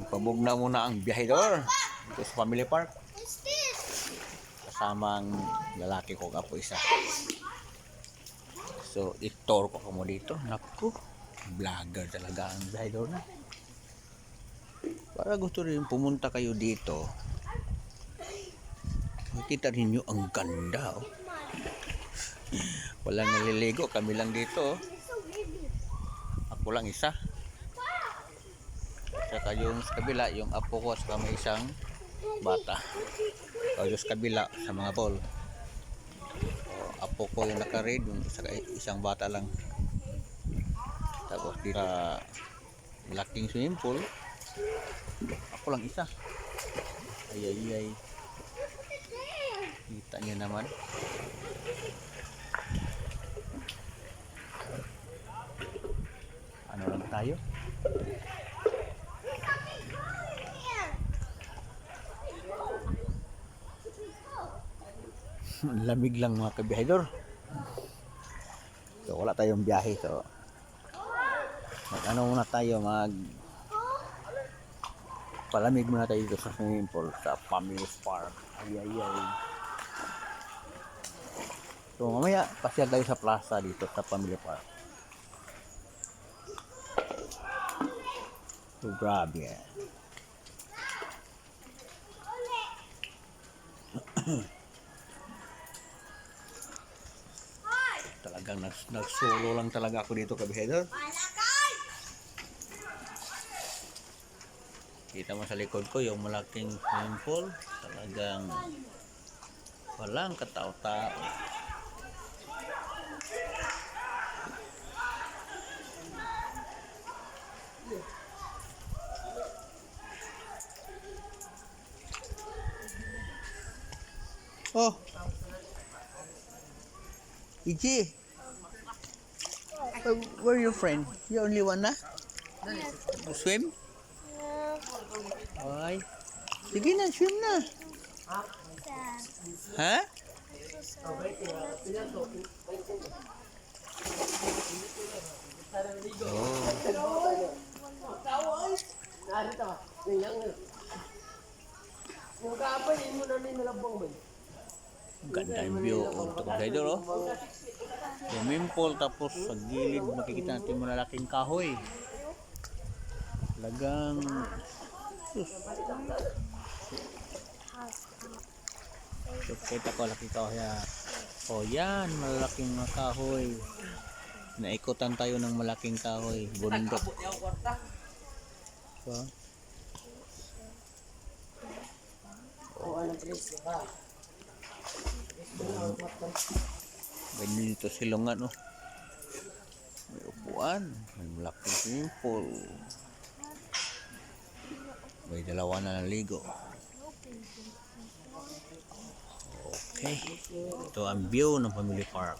Magpabugna muna ang biyahedor dito sa family park. Kasamang lalaki ko apo isa. So, itor ko mo dito. Naku, vlogger talaga ang biyahedor na. Para gusto rin pumunta kayo dito, makita ninyo ang ganda. Oh. Walang naliligo, kami lang dito. Oh. Ako lang isa. Saka yung sa kabila, yung apo ko sa may isang bata. O yung sa kabila, sa mga ball. O, apo ko yung naka-read, yung isang bata lang. Tapos dito malaking swimming pool. Ako lang isa. Ay. Kita niyo naman. Ano lang tayo? Lamig lang mga kabihedor. So wala tayong biyahe, so ano muna tayo, palamig muna tayo dito sa swimming pool sa family park. Ay. So mamaya pasyal tayo sa plaza dito sa family park. So grabe eh. Talagang nag-solo lang talaga ako dito kabihedor. Kita mo sa likod ko yung malaking swimming pool. Talagang walang katao-tao. Oh, Iji, where are your friend? You only one na? Swim? Ay, sige na, swim na. Ha? Ganda yung view untuk kabihedor, oh. Swimming pool, tapos sa gilid makikita natin malalaking kahoy. Talagang so, kita ko laki kahoy. Oh yan, malalaking kahoy. Naikutan tayo ng malaking kahoy, bundok. So, ganyan dito silungan, oh. May upuan, may malaking swimming pool, may dalawa na naligo. Okay, ito ang view ng family park.